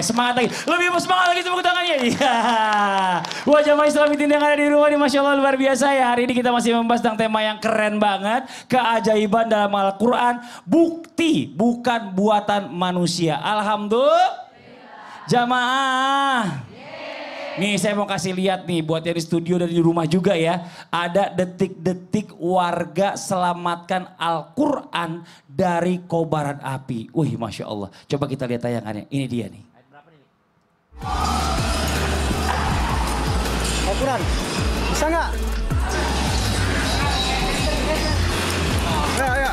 semangat lagi. Lebih semangat lagi tepuk tangannya. Iya. Wah jamaah Islam yang ada di rumah ini Masya Allah luar biasa ya. Hari ini kita masih membahas tentang tema yang keren banget. Keajaiban dalam Al-Quran. Bukti bukan buatan manusia. Alhamdulillah. Jamaah. Nih saya mau kasih lihat nih buat yang di studio dan di rumah juga ya. Ada detik-detik warga selamatkan Al-Quran dari kobaran api. Wih Masya Allah. Coba kita lihat tayangannya. Ini dia nih. Al-Quran. Bisa nggak? Ya.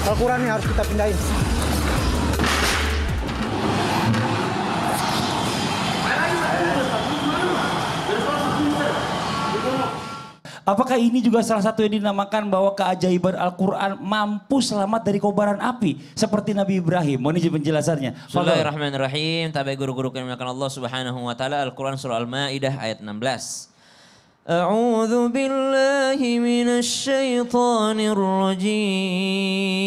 Al-Quran ini harus kita pindahin. Apakah ini juga salah satu yang dinamakan bahwa keajaiban Al-Quran mampu selamat dari kobaran api. Seperti Nabi Ibrahim. Mohon izin penjelasannya. Bismillahirrahmanirrahim. Tabai guru-guru yang dimuliakan Allah subhanahu wa ta'ala. Al-Quran surah Al-Ma'idah ayat 16. A'udzu billahi minasy syaithanir rajim.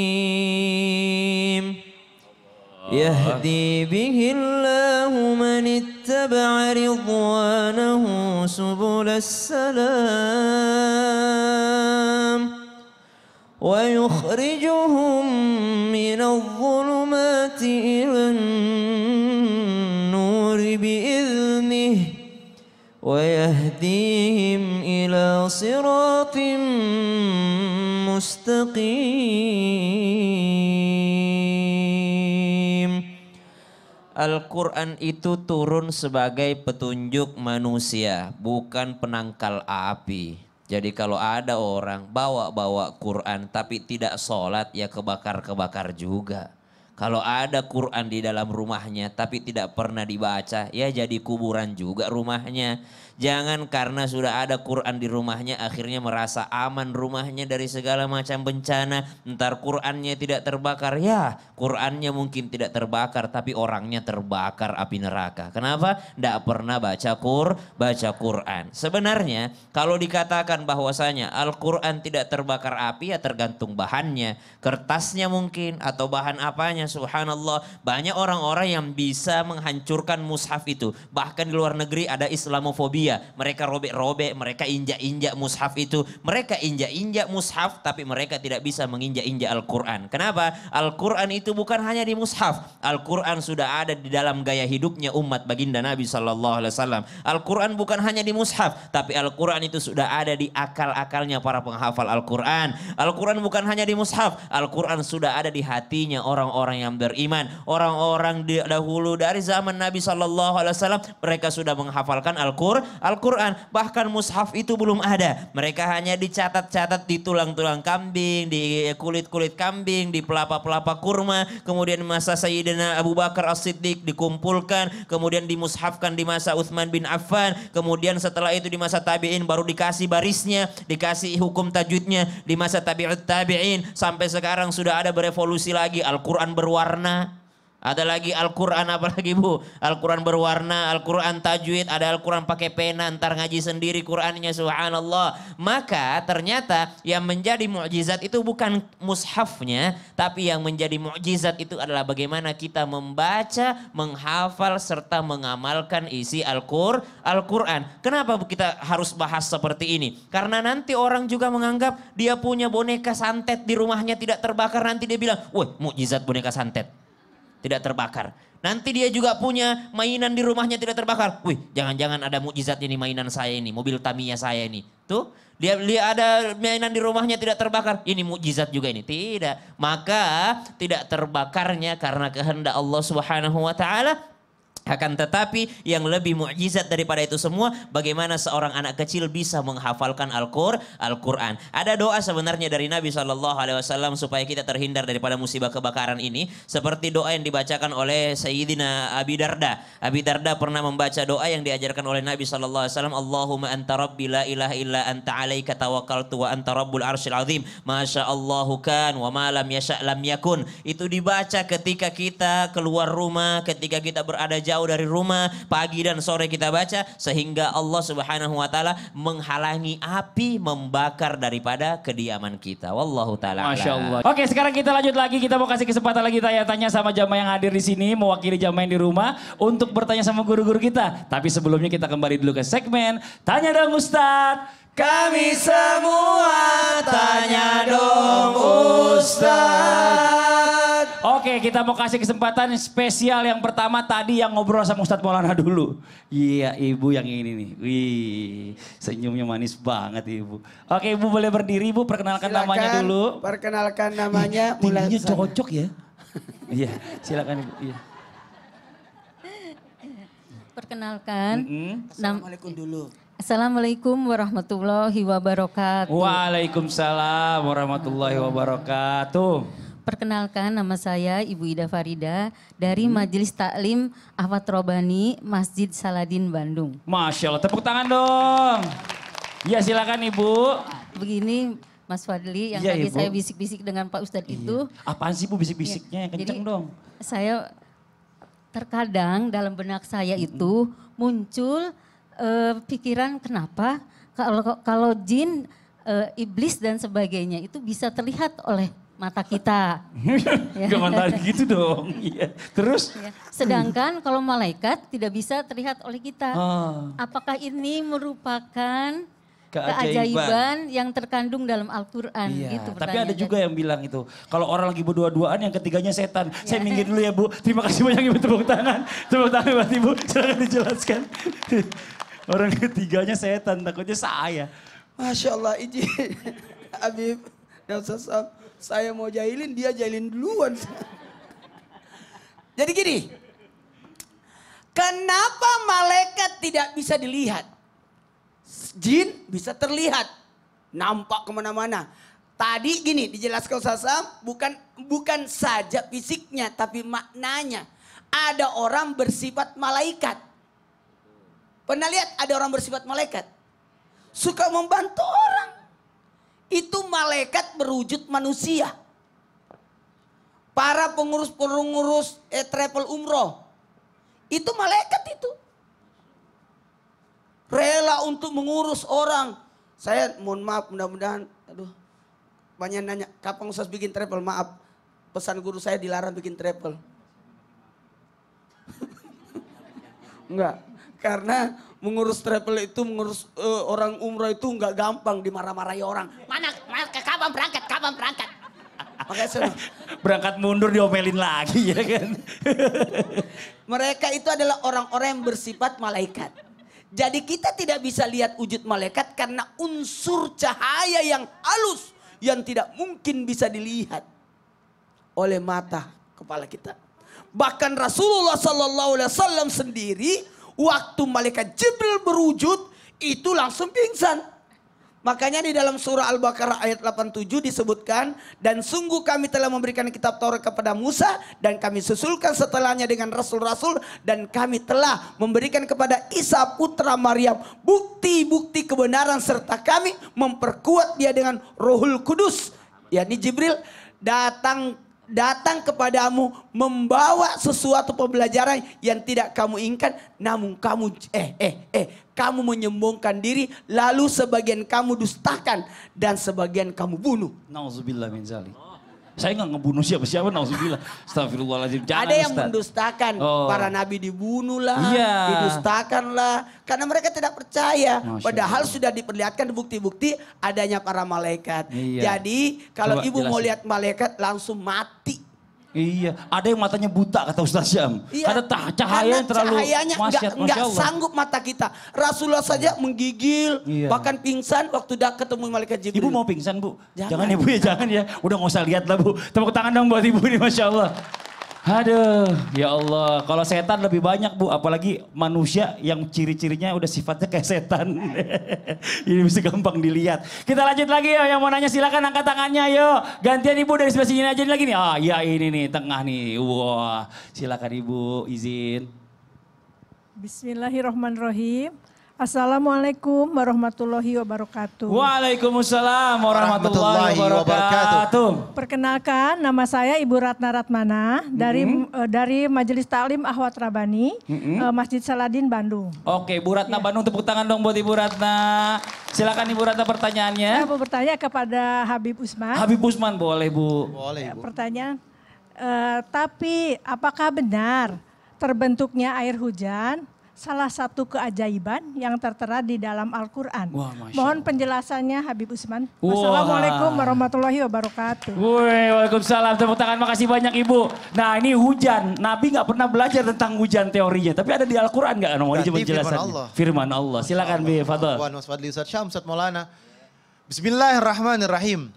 يهدي به الله من اتبع رضوانه سبل السلام ويخرجهم من الظلمات إلى النور بإذنه ويهديهم إلى صراط مستقيم. Al-Quran itu turun sebagai petunjuk manusia, bukan penangkal api. Jadi kalau ada orang bawa Quran tapi tidak sholat ya kebakar-kebakar juga. Kalau ada Quran di dalam rumahnya tapi tidak pernah dibaca ya jadi kuburan juga rumahnya. Jangan karena sudah ada Quran di rumahnya akhirnya merasa aman rumahnya dari segala macam bencana. Ntar Qurannya tidak terbakar. Ya Qurannya mungkin tidak terbakar tapi orangnya terbakar api neraka. Kenapa? Tidak pernah baca Quran. Sebenarnya kalau dikatakan bahwasanya Al-Quran tidak terbakar api ya tergantung bahannya. Kertasnya mungkin atau bahan apanya. Subhanallah banyak orang-orang yang bisa menghancurkan mushaf itu. Bahkan di luar negeri ada Islamofobia. Mereka robek-robek, mereka injak-injak mushaf itu. Mereka injak-injak mushaf tapi mereka tidak bisa menginjak-injak Al-Quran. Kenapa? Al-Quran itu bukan hanya di mushaf. Al-Quran sudah ada di dalam gaya hidupnya umat baginda Nabi SAW. Al-Quran bukan hanya di mushaf. Tapi Al-Quran itu sudah ada di akal-akalnya para penghafal Al-Quran. Al-Quran bukan hanya di mushaf. Al-Quran sudah ada di hatinya orang-orang yang beriman. Orang-orang dahulu dari zaman Nabi SAW. Mereka sudah menghafalkan Al-Quran, bahkan mushaf itu belum ada. Mereka hanya dicatat-catat di tulang-tulang kambing, di kulit-kulit kambing, di pelapa-pelapa kurma. Kemudian masa Sayyidina Abu Bakar As-Siddiq dikumpulkan. Kemudian dimushafkan di masa Utsman bin Affan. Kemudian setelah itu di masa tabi'in baru dikasih barisnya, dikasih hukum tajwidnya. Di masa tabi'ut tabi'in sampai sekarang sudah ada berevolusi lagi. Al-Quran berwarna. Ada lagi Al-Quran apa lagi Bu? Al-Quran berwarna, Al-Quran tajwid, ada Al-Quran pakai pena, ntar ngaji sendiri Qurannya subhanallah. Maka ternyata yang menjadi mukjizat itu bukan mushafnya, tapi yang menjadi mukjizat itu adalah bagaimana kita membaca, menghafal, serta mengamalkan isi Al-Quran. Kenapa kita harus bahas seperti ini? Karena nanti orang juga menganggap dia punya boneka santet di rumahnya tidak terbakar, nanti dia bilang, wah mukjizat boneka santet. Tidak terbakar. Nanti dia juga punya mainan di rumahnya tidak terbakar. Wih, jangan-jangan ada mukjizatnya nih mainan saya ini, mobil Tamiya saya ini. Tuh, dia ada mainan di rumahnya tidak terbakar. Ini mukjizat juga ini. Tidak. Maka tidak terbakarnya karena kehendak Allah Subhanahu wa taala. Akan tetapi yang lebih mukjizat daripada itu semua, bagaimana seorang anak kecil bisa menghafalkan Al-Quran. Ada doa sebenarnya dari Nabi SAW supaya kita terhindar daripada musibah kebakaran ini. Seperti doa yang dibacakan oleh Sayyidina Abi Darda. Abi Darda pernah membaca doa yang diajarkan oleh Nabi SAW. Allahumma anta rabbi la ilaha illa anta alaika tawakkaltu wa anta rabbul arsyil azim. Masya Allahu kan wa ma lam yasha' lam yakun. Itu dibaca ketika kita keluar rumah, ketika kita berada jauh jauh dari rumah, pagi dan sore kita baca sehingga Allah Subhanahu wa taala menghalangi api membakar daripada kediaman kita. Wallahu taala. Masya Allah. Oke, sekarang kita lanjut lagi. Kita mau kasih kesempatan lagi tanya-tanya sama jamaah yang hadir di sini, mewakili jamaah yang di rumah untuk bertanya sama guru-guru kita. Tapi sebelumnya kita kembali dulu ke segmen Tanya Dong Ustadz. Kami semua tanya dong Ustadz. Oke, kita mau kasih kesempatan spesial yang pertama tadi yang ngobrol sama Ustadz Maulana dulu. Iya, ibu yang ini nih. Wih, senyumnya manis banget ibu. Oke, ibu boleh berdiri, ibu perkenalkan namanya dulu. Perkenalkan namanya. Tingginya cocok ya. Iya, silakan ibu. Iya. Perkenalkan. Assalamualaikum dulu. Assalamualaikum warahmatullahi wabarakatuh. Waalaikumsalam warahmatullahi wabarakatuh. Perkenalkan nama saya Ibu Ida Farida dari Majelis Taklim Ahwat Robani Masjid Saladin Bandung. Masya Allah, tepuk tangan dong. Ya silakan Ibu. Begini Mas Fadli yang Iya, tadi Ibu. saya bisik-bisik dengan Pak Ustadz itu. Apaan sih Bu bisik-bisiknya? Kenceng Jadi, dong. Saya terkadang dalam benak saya itu muncul pikiran kenapa kalau jin, iblis dan sebagainya itu bisa terlihat oleh mata kita. Ya. Jangan tarik gitu dong. Iya. Terus? Ya. Sedangkan kalau malaikat tidak bisa terlihat oleh kita. Oh. Apakah ini merupakan Keajaiban. keajaiban yang terkandung dalam Al-Quran? Iya, Gitu tapi ada pertanyaannya. juga yang bilang itu. Kalau orang lagi berdua-duaan yang ketiganya setan. Saya Ya. minggir dulu ya Bu. Terima kasih banyak Ibu, tepuk tangan. Tepuk tangan buat Ibu. Silahkan dijelaskan. Orang ketiganya setan, takutnya saya. Masya Allah, izin. Habib dan Ustaz Sam, saya mau jahilin, dia jahilin duluan. Jadi gini, kenapa malaikat tidak bisa dilihat? Jin bisa terlihat, nampak kemana-mana. Tadi gini dijelaskan Ustaz Sam, bukan saja fisiknya tapi maknanya. Ada orang bersifat malaikat. Pernah lihat ada orang bersifat malaikat? Suka membantu orang. Itu malaikat berwujud manusia. Para pengurus-pengurus travel umroh. Itu malaikat itu. Rela untuk mengurus orang. Saya mohon maaf mudah-mudahan. Aduh, banyak nanya. Kapan Ustaz bikin travel? Maaf. Pesan guru saya dilarang bikin travel. Enggak. Karena mengurus travel itu, mengurus orang umroh itu enggak gampang, dimarah-marahi orang. Mana kapan berangkat, kapan berangkat. Makanya saya, Berangkat mundur diomelin lagi ya kan. mereka itu adalah orang-orang yang bersifat malaikat. Jadi kita tidak bisa lihat wujud malaikat karena unsur cahaya yang halus yang tidak mungkin bisa dilihat oleh mata kepala kita. Bahkan Rasulullah SAW sendiri waktu malaikat Jibril berwujud itu langsung pingsan. Makanya di dalam surah Al-Baqarah ayat 87 disebutkan, dan sungguh kami telah memberikan kitab Taurat kepada Musa dan kami susulkan setelahnya dengan rasul-rasul, dan kami telah memberikan kepada Isa putra Maryam bukti-bukti kebenaran serta kami memperkuat dia dengan Rohul Kudus, yakni Jibril datang kepadamu membawa sesuatu pembelajaran yang tidak kamu inginkan, namun kamu kamu menyombongkan diri, lalu sebagian kamu dustakan dan sebagian kamu bunuh. Nauzubillah min zalik. Saya nggak ngebunuh siapa-siapa, nauzubillah. Astagfirullahaladzim. Jangan, Ada yang Ustaz. mendustakan, Oh. para nabi dibunuh lah, Iya. didustakan lah, karena mereka tidak percaya. Masya Padahal Allah. sudah diperlihatkan bukti-bukti adanya para malaikat. Iya. Jadi kalau Coba ibu mau jelasin. lihat malaikat langsung mati. Iya, ada yang matanya buta kata Ustaz Syam. Iya. Ada cahaya yang Karena terlalu cahayanya masyat, nggak Masya Allah. sanggup mata kita. Rasulullah saja menggigil, Iya. bahkan pingsan waktu ketemu malaikat Jibril. Ibu mau pingsan Bu? Jangan. Ya Bu ya, jangan ya. Udah gak usah lihat lah Bu. Tepuk tangan dong buat Ibu nih, Masya Allah. Aduh, ya Allah. Kalau setan lebih banyak Bu, apalagi manusia yang ciri-cirinya udah sifatnya kayak setan. Ini bisa gampang dilihat. Kita lanjut lagi ya, yang mau nanya silakan angkat tangannya yuk. Gantian Ibu dari sebelah sini aja lagi nih. Ah ya ini nih, tengah nih. Wah, silakan Ibu izin. Bismillahirrahmanirrahim. Assalamualaikum warahmatullahi wabarakatuh. Waalaikumsalam warahmatullahi wabarakatuh. Perkenalkan, nama saya Ibu Ratna Ratmana dari Majelis Taklim Ahwat Rabani, Masjid Saladin, Bandung. Oke, Bu Ratna Bandung, tepuk tangan dong buat Ibu Ratna. Silakan Ibu Ratna pertanyaannya. Saya mau bertanya kepada Habib Usman. Habib Usman boleh Bu. Boleh, Bu. Pertanyaan, tapi apakah benar terbentuknya air hujan salah satu keajaiban yang tertera di dalam Al-Quran? Wah, Masya Mohon Allah. penjelasannya Habib Usman. Wah. Wassalamualaikum warahmatullahi wabarakatuh. Woi, waalaikumsalam. Tepuk tangan, makasih banyak Ibu. Nah ini hujan, Nabi nggak pernah belajar tentang hujan teorinya. Tapi ada di Al-Quran nggak? Mau Berarti coba firman jelasannya. Allah. Firman Allah. Silakan Bi, Fadol. Wan Mas Fadli Ustaz Syam, Ustaz Maulana. Bismillahirrahmanirrahim.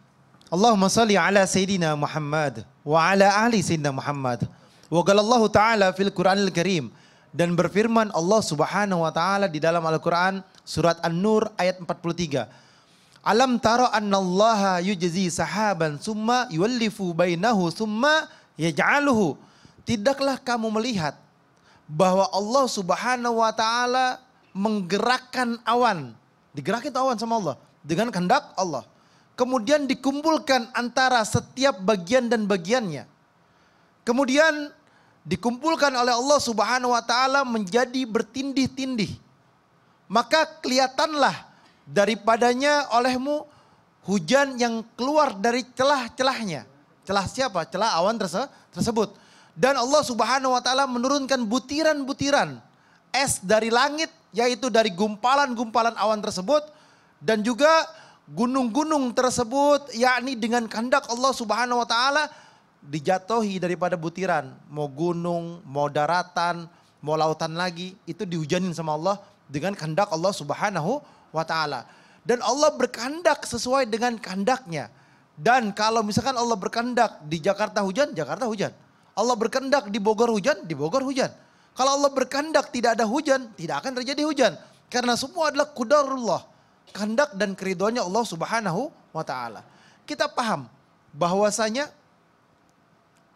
Allahumma salli ala Sayyidina Muhammad wa ala ahli Sayyidina Muhammad. Wa qalallahu ta'ala fil Qur'anil Karim. Dan berfirman Allah Subhanahu wa taala di dalam Al-Qur'an surat An-Nur ayat 43. Alam tara annallaha yujzi sahaban summa yuwallifu bainahu summa yaj'aluhu. Tidakkah kamu melihat bahwa Allah Subhanahu wa taala menggerakkan awan. Digerakin awan sama Allah dengan kehendak Allah. Kemudian dikumpulkan antara setiap bagian dan bagiannya. Kemudian dikumpulkan oleh Allah Subhanahu wa taala menjadi bertindih-tindih. Maka kelihatanlah daripadanya olehmu hujan yang keluar dari celah-celahnya. Celah siapa? Celah awan tersebut. Dan Allah Subhanahu wa taala menurunkan butiran-butiran es dari langit, yaitu dari gumpalan-gumpalan awan tersebut, dan juga gunung-gunung tersebut, yakni dengan kehendak Allah Subhanahu wa taala dijatuhi daripada butiran. Mau gunung, mau daratan, mau lautan lagi, itu dihujanin sama Allah dengan kehendak Allah Subhanahu wa taala. Dan Allah berkehendak sesuai dengan kehendaknya. Dan kalau misalkan Allah berkehendak di Jakarta hujan, Jakarta hujan. Allah berkehendak di Bogor hujan, di Bogor hujan. Kalau Allah berkehendak tidak ada hujan, tidak akan terjadi hujan. Karena semua adalah qadarullah, kehendak dan keridhoannya Allah Subhanahu wa taala. Kita paham bahwasanya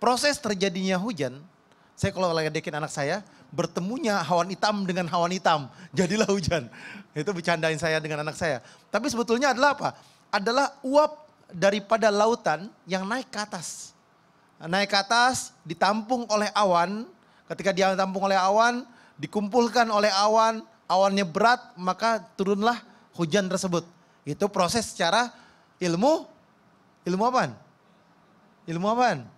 proses terjadinya hujan, saya kalau lagi dekin anak saya, bertemunya awan hitam dengan awan hitam, jadilah hujan. Itu bercandain saya dengan anak saya. Tapi sebetulnya adalah apa? Adalah uap daripada lautan yang naik ke atas. Naik ke atas, ditampung oleh awan. Ketika dia ditampung oleh awan, dikumpulkan oleh awan, awannya berat, maka turunlah hujan tersebut. Itu proses secara ilmu apaan? Ilmu apaan?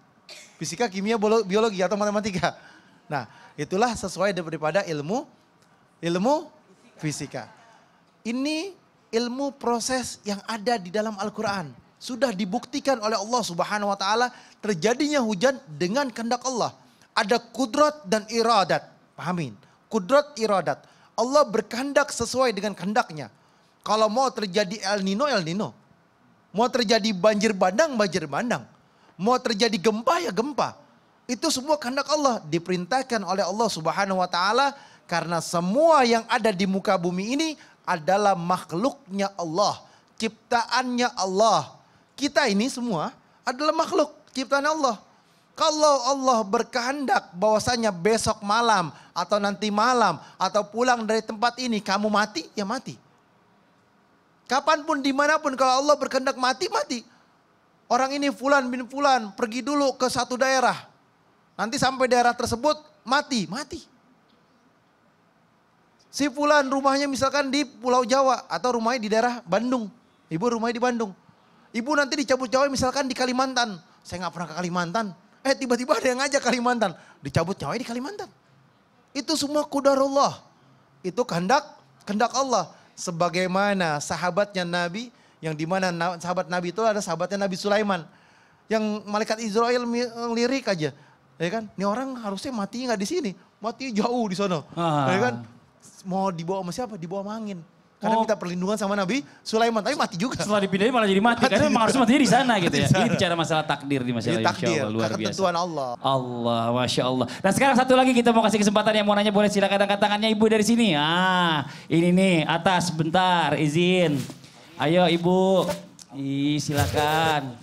Fisika, kimia, biologi atau matematika. Nah, itulah sesuai daripada ilmu fisika. Ini ilmu proses yang ada di dalam Al-Quran. Sudah dibuktikan oleh Allah Subhanahu wa taala terjadinya hujan dengan kehendak Allah. Ada kudrat dan iradat. Pahamin? Kudrat, iradat. Allah berkehendak sesuai dengan kehendaknya. Kalau mau terjadi El Nino, El Nino. Mau terjadi banjir bandang, banjir bandang. Mau terjadi gempa, ya gempa. Itu semua kehendak Allah. Diperintahkan oleh Allah Subhanahu wa taala. Karena semua yang ada di muka bumi ini adalah makhluknya Allah. Ciptaannya Allah. Kita ini semua adalah makhluk ciptaan Allah. Kalau Allah berkehendak bahwasanya besok malam atau nanti malam atau pulang dari tempat ini kamu mati, ya mati. Kapanpun dimanapun kalau Allah berkehendak mati, mati. Orang ini fulan bin fulan pergi dulu ke satu daerah. Nanti sampai daerah tersebut mati, mati. Si fulan rumahnya misalkan di Pulau Jawa atau rumahnya di daerah Bandung. Ibu rumahnya di Bandung. Ibu nanti dicabut Jawa misalkan di Kalimantan. Saya nggak pernah ke Kalimantan. Tiba-tiba ada yang ngajak Kalimantan. Dicabut Jawa di Kalimantan. Itu semua qadarullah. Itu kehendak Allah. Sebagaimana sahabatnya Nabi, yang dimana sahabat Nabi itu ada sahabatnya Nabi Sulaiman. Yang malaikat Israel lirik aja. Ya kan? Ini orang harusnya mati nggak di sini. Mati jauh di sana. Ya kan? Mau dibawa sama siapa? Dibawa sama angin. Karena minta perlindungan sama Nabi Sulaiman, tapi mati juga. Setelah dipindahin malah jadi mati. Karena memang harus matinya di sana gitu ya. Ini bicara masalah takdir di masalah takdir, luar biasa. ketentuan Allah. Allah, Masya Allah. Nah sekarang satu lagi kita mau kasih kesempatan yang mau nanya boleh silakan angkat tangannya Ibu dari sini. Ini nih atas bentar izin. Ayo Ibu, silakan.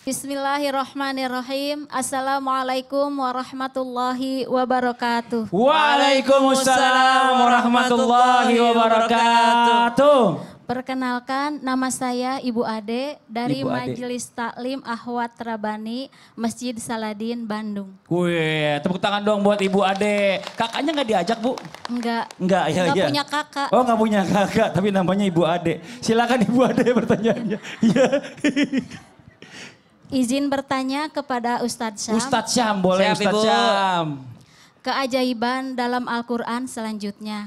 Bismillahirrahmanirrahim. Assalamualaikum warahmatullahi wabarakatuh. Waalaikumsalam warahmatullahi wabarakatuh. Perkenalkan, nama saya Ibu Ade dari Ibu Ade. Majelis Taklim Ahwat Rabani Masjid Saladin Bandung. Wih, tepuk tangan dong buat Ibu Ade. Kakaknya nggak diajak, Bu? Enggak Ya. punya kakak. Oh, nggak punya kakak, tapi namanya Ibu Ade. Silakan Ibu Ade pertanyaannya. Iya. Izin bertanya kepada Ustadz Syam. Ustadz Syam, boleh Siap, Ustadz Ibu. Syam. Keajaiban dalam Al-Quran selanjutnya.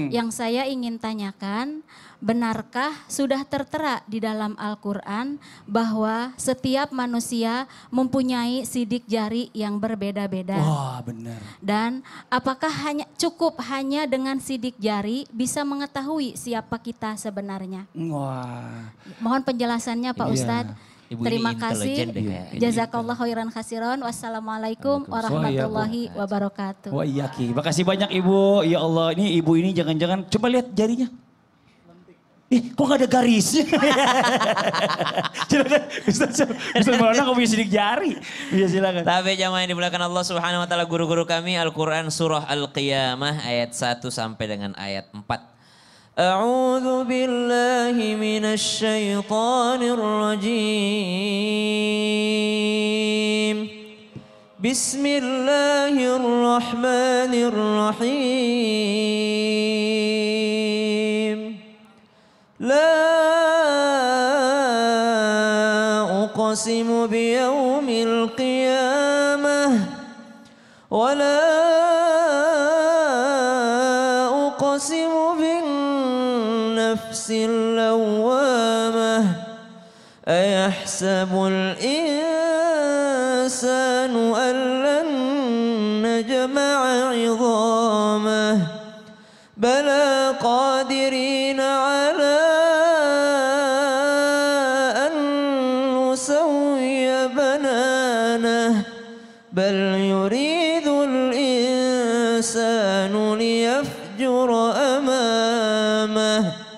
Yang saya ingin tanyakan, benarkah sudah tertera di dalam Al-Quran bahwa setiap manusia mempunyai sidik jari yang berbeda-beda? Wah, benar. Dan apakah cukup hanya dengan sidik jari bisa mengetahui siapa kita sebenarnya? Wah. Mohon penjelasannya Pak Iya. Ustadz. Ibu Terima ini kasih. intelijen deh kayaknya. Jazakallah khairan khasiron. Wassalamualaikum warahmatullahi wabarakatuh. Wah iya Ki, makasih banyak Ibu. Ya Allah, ini Ibu ini jangan-jangan, coba lihat jarinya. Ih, kok gak ada garisnya? Silakan, Ustaz Maulana kok punya sidik jari? Iya silakan. Tapi jamaah yang dimuliakan Allah Subhanahu wa taala, guru-guru kami Al-Qur'an surah Al-Qiyamah ayat 1 sampai dengan ayat 4. A'udzu billahi minasy syaithanir rajim. Bismillahirrahmanirrahim. La uqsimu biyaumil qiyamah wa la uqsimu bin nafsil lawwamah ayahsabul insanu an lan najma'a 'idhamah bala qadirina 'ala بل يريد الإنسان ليفجر أمامه.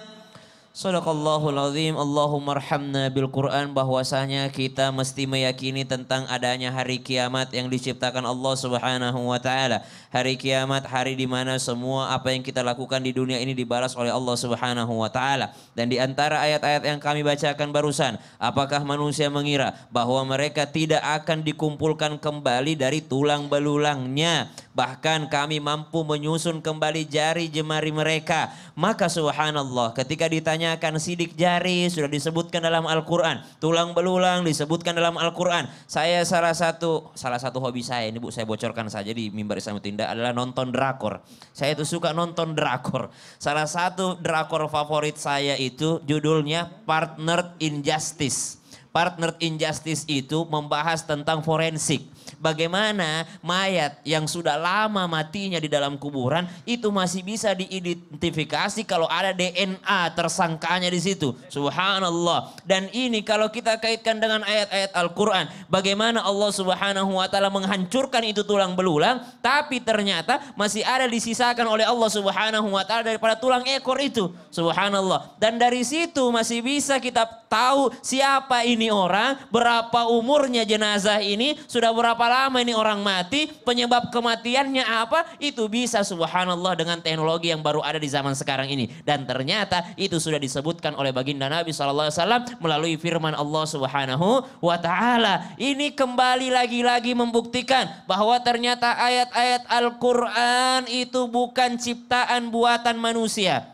Sadaqallahul azim. Allahumma arhamna bil Quran. Bahwasanya kita mesti meyakini tentang adanya hari kiamat yang diciptakan Allah Subhanahu wa taala. Hari kiamat, hari di mana semua apa yang kita lakukan di dunia ini dibalas oleh Allah Subhanahu wa taala. Dan di antara ayat-ayat yang kami bacakan barusan, apakah manusia mengira bahwa mereka tidak akan dikumpulkan kembali dari tulang belulangnya? Bahkan kami mampu menyusun kembali jari jemari mereka. Maka subhanallah, ketika ditanyakan sidik jari sudah disebutkan dalam Al-Quran. Tulang belulang disebutkan dalam Al-Quran. Saya salah satu hobi saya, ini Bu saya bocorkan saja di Mimbar Islam Tindak adalah nonton drakor. Saya itu suka nonton drakor. Salah satu drakor favorit saya itu judulnya Partnered in Justice. Partnered in Justice itu membahas tentang forensik. Bagaimana mayat yang sudah lama matinya di dalam kuburan itu masih bisa diidentifikasi kalau ada DNA tersangkanya di situ. Subhanallah. Dan ini kalau kita kaitkan dengan ayat-ayat Al-Quran. Bagaimana Allah Subhanahu wa taala menghancurkan itu tulang belulang. Tapi ternyata masih ada disisakan oleh Allah Subhanahu wa taala daripada tulang ekor itu. Subhanallah. Dan dari situ masih bisa kita tahu siapa ini orang. Berapa umurnya jenazah ini. Sudah berapa lama ini orang mati, penyebab kematiannya apa, itu bisa subhanallah dengan teknologi yang baru ada di zaman sekarang ini. Dan ternyata itu sudah disebutkan oleh baginda Nabi SAW melalui firman Allah Subhanahu wa taala. Ini kembali lagi-lagi membuktikan bahwa ternyata ayat-ayat Al-Quran itu bukan ciptaan buatan manusia.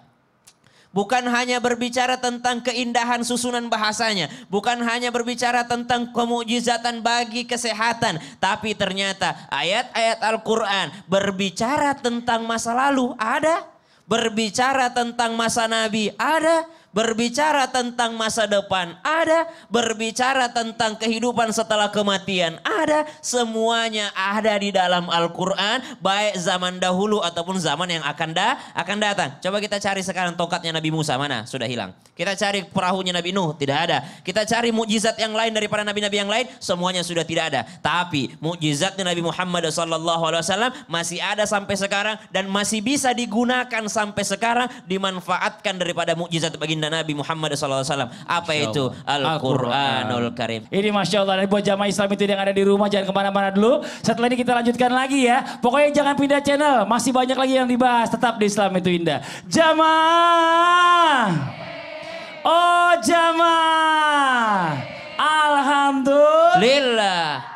Bukan hanya berbicara tentang keindahan susunan bahasanya. Bukan hanya berbicara tentang kemukjizatan bagi kesehatan. Tapi ternyata ayat-ayat Al-Quran berbicara tentang masa lalu ada. Berbicara tentang masa Nabi ada. Berbicara tentang masa depan ada. Berbicara tentang kehidupan setelah kematian ada. Semuanya ada di dalam Al-Quran. Baik zaman dahulu ataupun zaman yang akan datang. Coba kita cari sekarang tongkatnya Nabi Musa. Mana? Sudah hilang. Kita cari perahunya Nabi Nuh. Tidak ada. Kita cari mukjizat yang lain daripada nabi-nabi yang lain. Semuanya sudah tidak ada. Tapi mukjizatnya Nabi Muhammad SAW masih ada sampai sekarang. Dan masih bisa digunakan sampai sekarang. Dimanfaatkan daripada mukjizat baginda baginda Nabi Muhammad SAW. Apa itu? Al-Quranul Karim. Ini Masya Allah. Dan buat jamaah Islam itu yang ada di rumah jangan kemana-mana dulu. Setelah ini kita lanjutkan lagi ya. Pokoknya jangan pindah channel. Masih banyak lagi yang dibahas. Tetap di Islam itu indah. Jamaah. Oh jamaah. Alhamdulillah. Lillah.